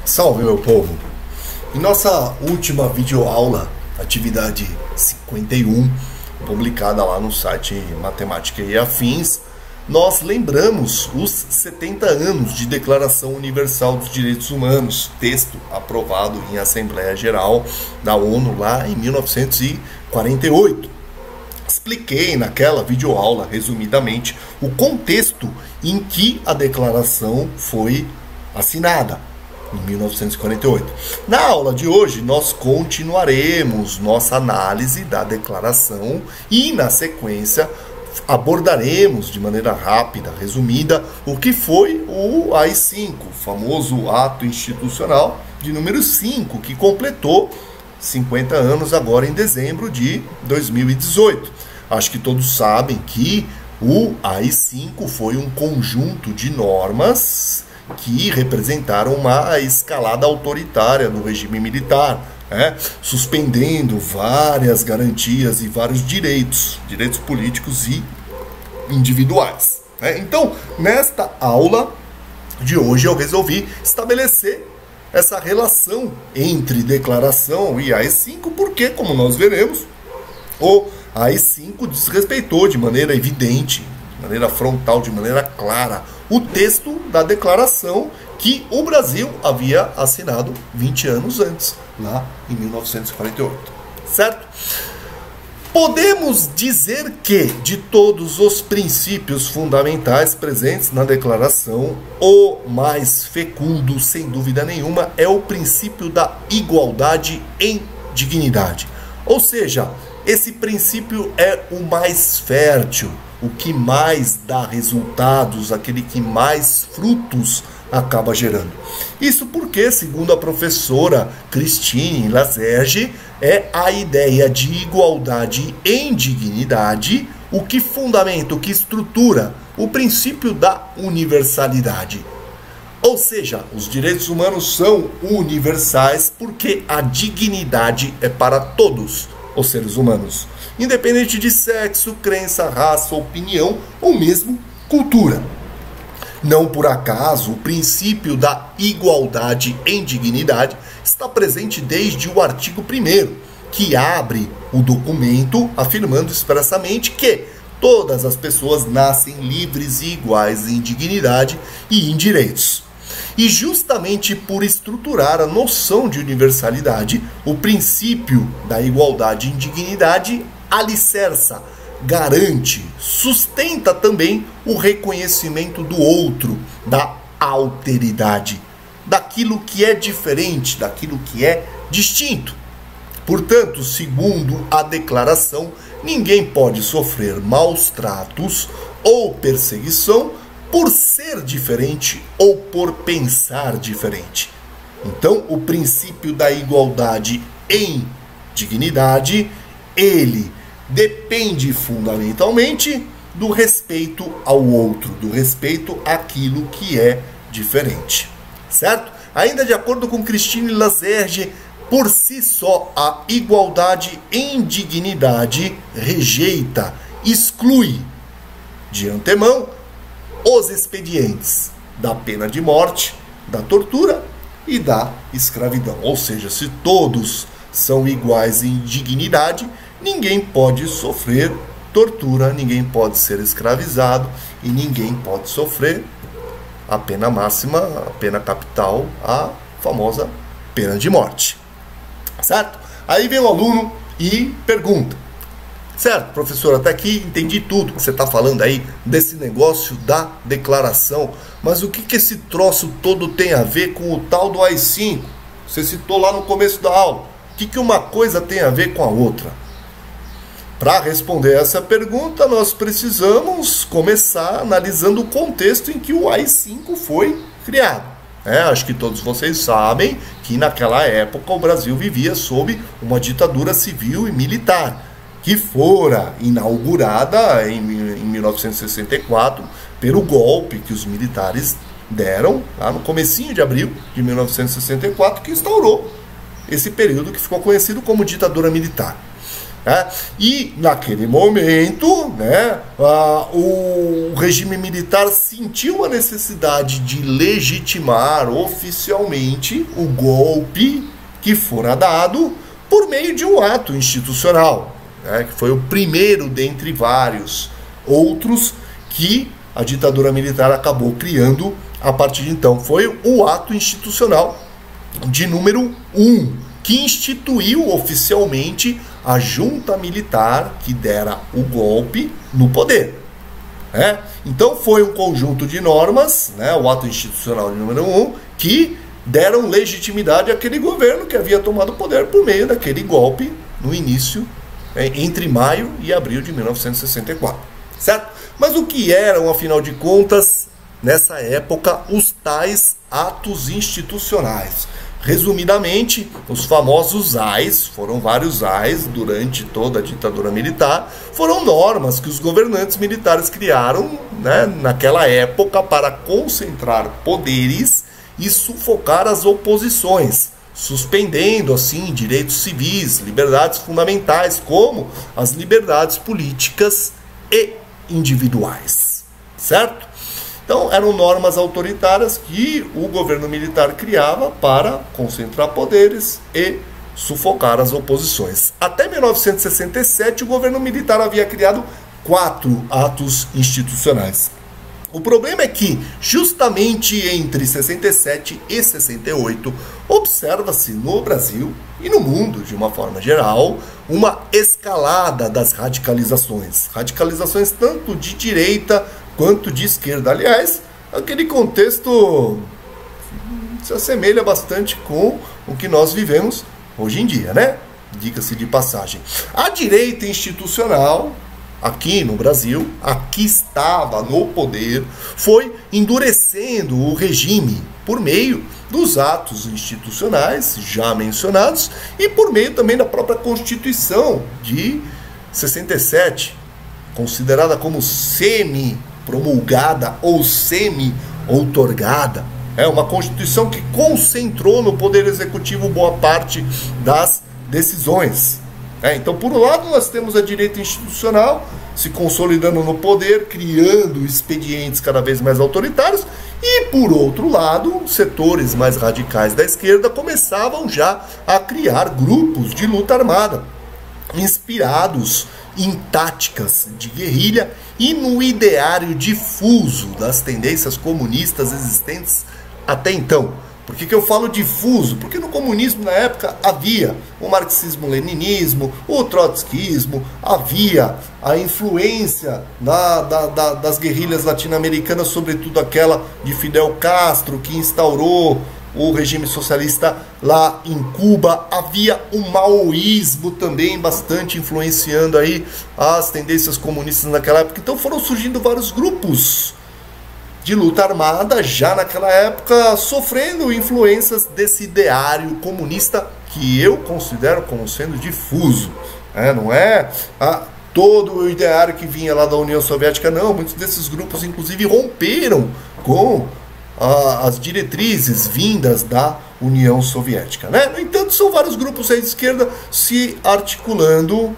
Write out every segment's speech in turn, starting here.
Salve, meu povo! Em nossa última videoaula, atividade 51, publicada lá no site Matemática e Afins, nós lembramos os 70 anos de Declaração Universal dos Direitos Humanos, texto aprovado em Assembleia Geral da ONU lá em 1948. Expliquei naquela videoaula, resumidamente, o contexto em que a declaração foi assinada, em 1948. Na aula de hoje, nós continuaremos nossa análise da declaração e, na sequência, abordaremos de maneira rápida, resumida, o que foi o AI-5, o famoso ato institucional de número 5, que completou 50 anos agora em dezembro de 2018. Acho que todos sabem que o AI-5 foi um conjunto de normas que representaram uma escalada autoritária do regime militar, suspendendo várias garantias e vários direitos políticos e individuais. Então, nesta aula de hoje, eu resolvi estabelecer essa relação entre declaração e AI-5, porque, como nós veremos, o AI-5 desrespeitou de maneira evidente, de maneira frontal, de maneira clara, o texto da declaração que o Brasil havia assinado 20 anos antes, lá em 1948. Certo? Podemos dizer que, de todos os princípios fundamentais presentes na declaração, o mais fecundo, sem dúvida nenhuma, é o princípio da igualdade em dignidade. Ou seja, esse princípio é o mais fértil, o que mais dá resultados, aquele que mais frutos acaba gerando. Isso porque, segundo a professora Christine Laserge, é a ideia de igualdade em dignidade o que fundamenta, o que estrutura o princípio da universalidade. Ou seja, os direitos humanos são universais porque a dignidade é para todos os seres humanos, independente de sexo, crença, raça, opinião ou mesmo cultura. Não por acaso, o princípio da igualdade em dignidade está presente desde o artigo 1º, que abre o documento afirmando expressamente que todas as pessoas nascem livres e iguais em dignidade e em direitos. E justamente por estruturar a noção de universalidade, o princípio da igualdade em dignidade alicerça, garante, sustenta também o reconhecimento do outro, da alteridade, daquilo que é diferente, daquilo que é distinto. Portanto, segundo a declaração, ninguém pode sofrer maus tratos ou perseguição por ser diferente ou por pensar diferente. Então, o princípio da igualdade em dignidade, ele depende fundamentalmente do respeito ao outro, do respeito àquilo que é diferente. Certo? Ainda de acordo com Christine Laserge, por si só, a igualdade em dignidade rejeita, exclui de antemão os expedientes da pena de morte, da tortura e da escravidão. Ou seja, se todos são iguais em dignidade, ninguém pode sofrer tortura, ninguém pode ser escravizado e ninguém pode sofrer a pena máxima, a pena capital, a famosa pena de morte. Certo? Aí vem o aluno e pergunta: certo, professor, até aqui entendi tudo que você está falando aí desse negócio da declaração, mas o que esse troço todo tem a ver com o tal do AI-5? Você citou lá no começo da aula. O que uma coisa tem a ver com a outra? Para responder essa pergunta, nós precisamos começar analisando o contexto em que o AI-5 foi criado. Acho que todos vocês sabem que naquela época o Brasil vivia sob uma ditadura civil e militar, que fora inaugurada em 1964 pelo golpe que os militares deram lá no comecinho de abril de 1964, que instaurou esse período que ficou conhecido como ditadura militar. né? E naquele momento, né, o regime militar sentiu a necessidade de legitimar oficialmente o golpe que fora dado por meio de um ato institucional, né, que foi o primeiro dentre vários outros que a ditadura militar acabou criando a partir de então. Foi o ato institucional de número 1, que instituiu oficialmente a junta militar que dera o golpe no poder. Né? Então foi um conjunto de normas, né, o ato institucional de número 1, que deram legitimidade àquele governo que havia tomado o poder por meio daquele golpe no início, entre maio e abril de 1964. Certo? Mas o que eram, afinal de contas, nessa época, os tais atos institucionais? Resumidamente, os famosos AIs, foram vários AIs durante toda a ditadura militar, foram normas que os governantes militares criaram, né, naquela época para concentrar poderes e sufocar as oposições, suspendendo assim direitos civis, liberdades fundamentais, como as liberdades políticas e individuais, certo? Então eram normas autoritárias que o governo militar criava para concentrar poderes e sufocar as oposições. Até 1967 o governo militar havia criado 4 atos institucionais. O problema é que, justamente entre 67 e 68, observa-se no Brasil e no mundo, de uma forma geral, uma escalada das radicalizações. Radicalizações tanto de direita quanto de esquerda. Aliás, aquele contexto se assemelha bastante com o que nós vivemos hoje em dia, né? Diga-se de passagem. A direita institucional, aqui no Brasil, aqui estava no poder, foi endurecendo o regime por meio dos atos institucionais já mencionados e por meio também da própria Constituição de 67, considerada como semi-promulgada ou semi-outorgada. É uma Constituição que concentrou no Poder Executivo boa parte das decisões. Então, por um lado, nós temos a direita institucional se consolidando no poder, criando expedientes cada vez mais autoritários, e, por outro lado, setores mais radicais da esquerda começavam já a criar grupos de luta armada, inspirados em táticas de guerrilha e no ideário difuso das tendências comunistas existentes até então. Por que eu falo difuso? Porque no comunismo, na época, havia o marxismo-leninismo, o trotskismo, havia a influência das guerrilhas latino-americanas, sobretudo aquela de Fidel Castro, que instaurou o regime socialista lá em Cuba. Havia o maoísmo também bastante influenciando aí as tendências comunistas naquela época. Então foram surgindo vários grupos de luta armada já naquela época, sofrendo influências desse ideário comunista que eu considero como sendo difuso. Não é todo o ideário que vinha lá da União Soviética, não. Muitos desses grupos, inclusive, romperam com as diretrizes vindas da União Soviética. No entanto, são vários grupos aí de esquerda se articulando,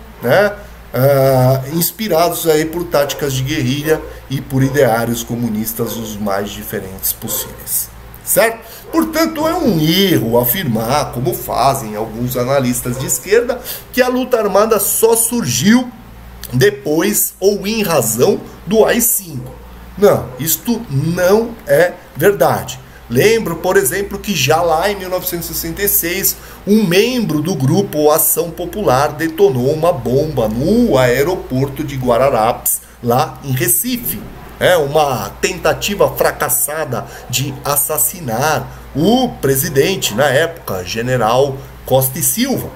inspirados aí por táticas de guerrilha e por ideários comunistas os mais diferentes possíveis, certo? Portanto, é um erro afirmar, como fazem alguns analistas de esquerda, que a luta armada só surgiu depois ou em razão do AI-5. Não, isto não é verdade. Lembro, por exemplo, que já lá em 1966, um membro do grupo Ação Popular detonou uma bomba no aeroporto de Guararapes, lá em Recife. Uma tentativa fracassada de assassinar o presidente, na época, General Costa e Silva.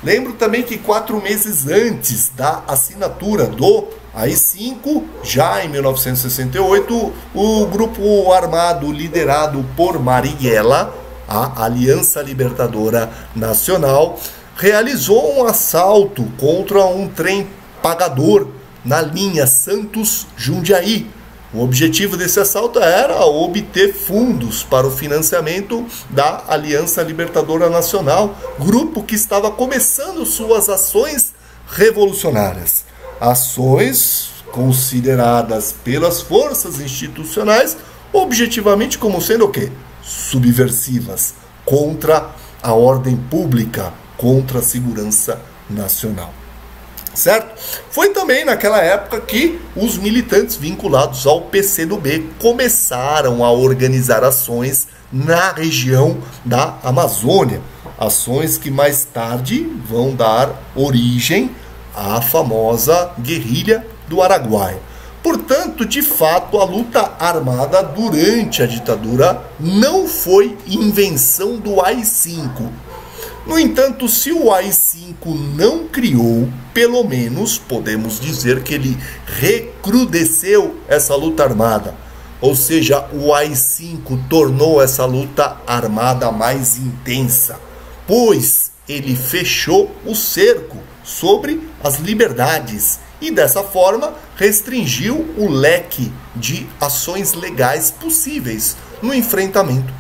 Lembro também que 4 meses antes da assinatura do AI-5, já em 1968, o grupo armado liderado por Marighella, a Aliança Libertadora Nacional, realizou um assalto contra um trem pagador na linha Santos-Jundiaí. O objetivo desse assalto era obter fundos para o financiamento da Aliança Libertadora Nacional, grupo que estava começando suas ações revolucionárias, ações consideradas pelas forças institucionais objetivamente como sendo o quê? Subversivas, contra a ordem pública, contra a segurança nacional. Certo? Foi também naquela época que os militantes vinculados ao PCdoB começaram a organizar ações na região da Amazônia, ações que mais tarde vão dar origem à famosa guerrilha do Araguaia. Portanto, de fato, a luta armada durante a ditadura não foi invenção do AI-5. No entanto, se o AI-5 não criou, pelo menos podemos dizer que ele recrudesceu essa luta armada. Ou seja, o AI-5 tornou essa luta armada mais intensa, pois ele fechou o cerco sobre as liberdades e dessa forma restringiu o leque de ações legais possíveis no enfrentamento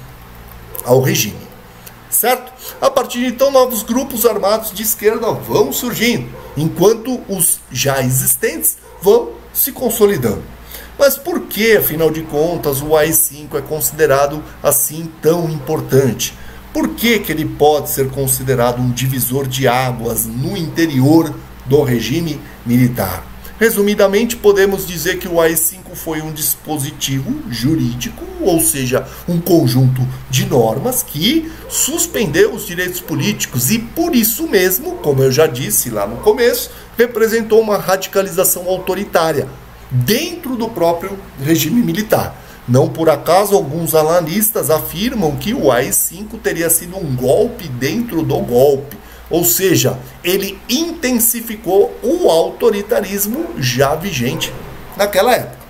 ao regime. Certo? A partir de então, novos grupos armados de esquerda vão surgindo, enquanto os já existentes vão se consolidando. Mas por que, afinal de contas, o AI-5 é considerado assim tão importante? Por que ele pode ser considerado um divisor de águas no interior do regime militar? Resumidamente, podemos dizer que o AI-5 foi um dispositivo jurídico, ou seja, um conjunto de normas que suspendeu os direitos políticos e, por isso mesmo, como eu já disse lá no começo, representou uma radicalização autoritária dentro do próprio regime militar. Não por acaso, alguns analistas afirmam que o AI-5 teria sido um golpe dentro do golpe. Ou seja, ele intensificou o autoritarismo já vigente naquela época.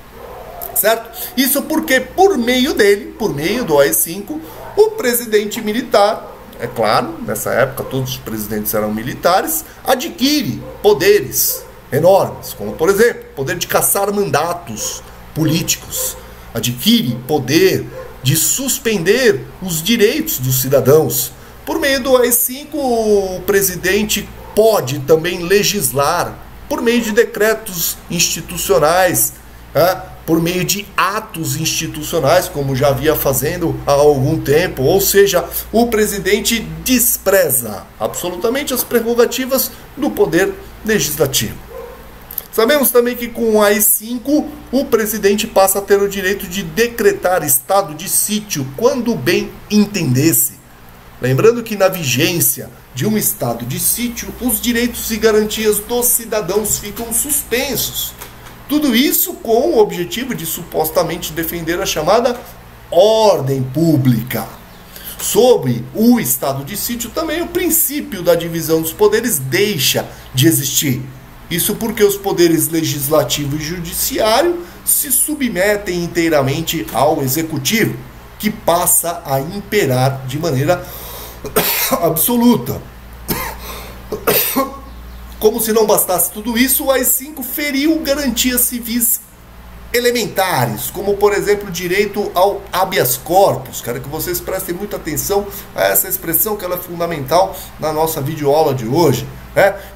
Certo? Isso porque, por meio dele, por meio do AI-5, o presidente militar, é claro, nessa época todos os presidentes eram militares, adquire poderes enormes, como, por exemplo, poder de caçar mandatos políticos, adquire poder de suspender os direitos dos cidadãos. Por meio do AI-5, o presidente pode também legislar por meio de decretos institucionais, por meio de atos institucionais, como já havia fazendo há algum tempo. Ou seja, o presidente despreza absolutamente as prerrogativas do poder legislativo. Sabemos também que com o AI-5, o presidente passa a ter o direito de decretar estado de sítio quando bem entendesse. Lembrando que na vigência de um estado de sítio, os direitos e garantias dos cidadãos ficam suspensos. Tudo isso com o objetivo de supostamente defender a chamada ordem pública. Sobre o estado de sítio, também o princípio da divisão dos poderes deixa de existir. Isso porque os poderes legislativo e judiciário se submetem inteiramente ao executivo, que passa a imperar de maneira absoluta. Como se não bastasse tudo isso, o AI-5 feriu garantias civis elementares, como por exemplo o direito ao habeas corpus. Quero que vocês prestem muita atenção a essa expressão, que ela é fundamental na nossa videoaula de hoje.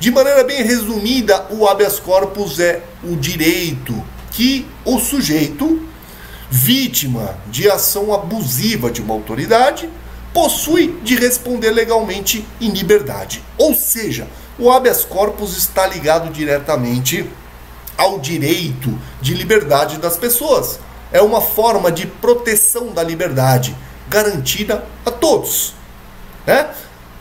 De maneira bem resumida, o habeas corpus é o direito que o sujeito, vítima de ação abusiva de uma autoridade, possui de responder legalmente em liberdade. Ou seja, o habeas corpus está ligado diretamente ao direito de liberdade das pessoas. É uma forma de proteção da liberdade garantida a todos.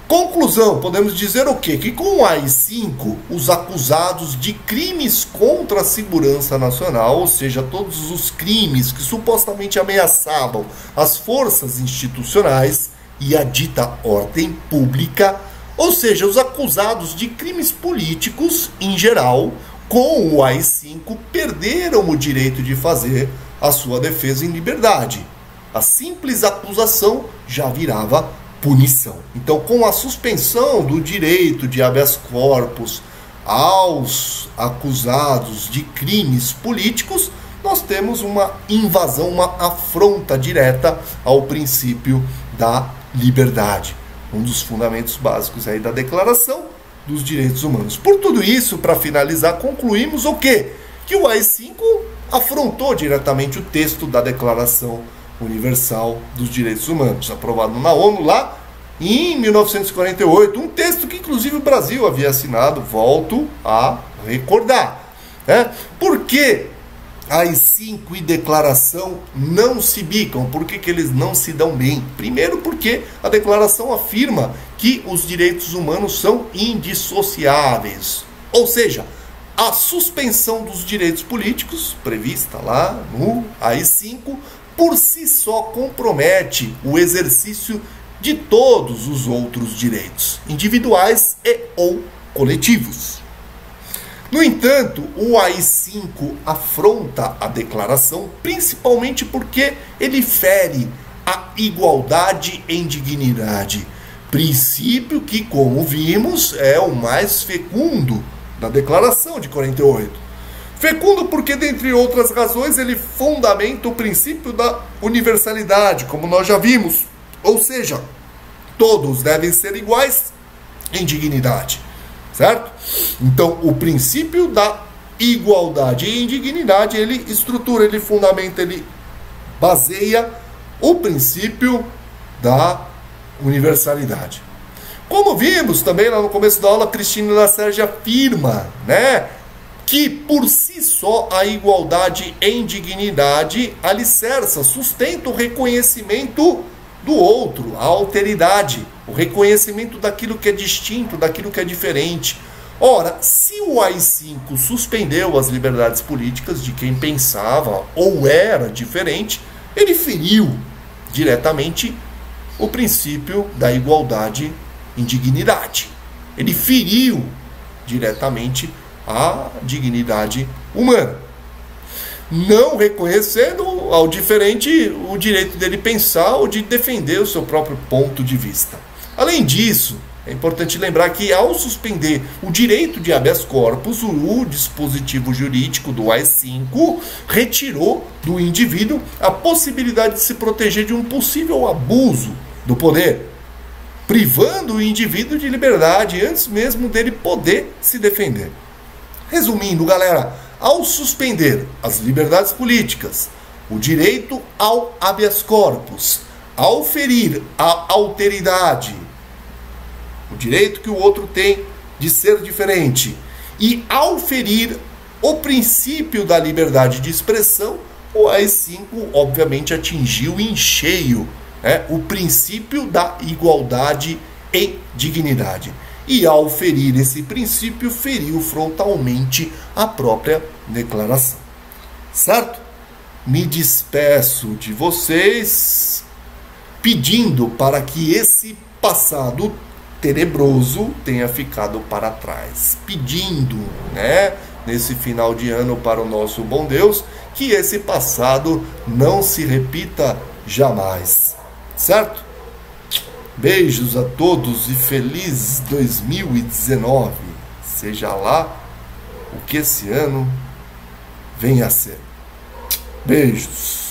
Conclusão, podemos dizer o quê? Que com o AI-5, os acusados de crimes contra a segurança nacional, ou seja, todos os crimes que supostamente ameaçavam as forças institucionais e a dita ordem pública, ou seja, os acusados de crimes políticos em geral, com o AI-5 perderam o direito de fazer a sua defesa em liberdade. A simples acusação já virava punição. Então, com a suspensão do direito de habeas corpus aos acusados de crimes políticos, nós temos uma invasão, uma afronta direta ao princípio da liberdade. Um dos fundamentos básicos aí da declaração dos direitos humanos. Por tudo isso, para finalizar, concluímos o quê? Que o AI-5 afrontou diretamente o texto da Declaração Universal dos Direitos Humanos, aprovado na ONU lá em 1948, um texto que inclusive o Brasil havia assinado, volto a recordar. Por que AI-5 e declaração não se bicam? Por que eles não se dão bem? Primeiro porque a declaração afirma que os direitos humanos são indissociáveis, ou seja, a suspensão dos direitos políticos, prevista lá no AI-5, por si só compromete o exercício de todos os outros direitos, individuais e ou coletivos. No entanto, o AI-5 afronta a declaração principalmente porque ele fere a igualdade em dignidade, princípio que, como vimos, é o mais fecundo da Declaração de 48. Fecundo porque, dentre outras razões, ele fundamenta o princípio da universalidade, como nós já vimos, ou seja, todos devem ser iguais em dignidade, certo? Então, o princípio da igualdade e indignidade, ele estrutura, ele fundamenta, ele baseia o princípio da universalidade. Como vimos também lá no começo da aula, Cristina Lacerda afirma, que por si só a igualdade em dignidade alicerça, sustenta o reconhecimento do outro, a alteridade, o reconhecimento daquilo que é distinto, daquilo que é diferente. Ora, se o AI-5 suspendeu as liberdades políticas de quem pensava ou era diferente, ele feriu diretamente o princípio da igualdade em dignidade. Ele feriu diretamente a dignidade humana, não reconhecendo ao diferente o direito dele pensar ou de defender o seu próprio ponto de vista. Além disso, é importante lembrar que ao suspender o direito de habeas corpus, o dispositivo jurídico do AI-5 retirou do indivíduo a possibilidade de se proteger de um possível abuso do poder, privando o indivíduo de liberdade antes mesmo dele poder se defender. Resumindo, galera, ao suspender as liberdades políticas, o direito ao habeas corpus, ao ferir a alteridade, o direito que o outro tem de ser diferente, e ao ferir o princípio da liberdade de expressão, o AI-5 obviamente atingiu em cheio o princípio da igualdade em dignidade. E ao ferir esse princípio, feriu frontalmente a própria declaração. Certo? Me despeço de vocês pedindo para que esse passado tenebroso tenha ficado para trás. Pedindo, nesse final de ano para o nosso bom Deus, que esse passado não se repita jamais. Certo? Beijos a todos e feliz 2019. Seja lá o que esse ano venha a ser. Beijos.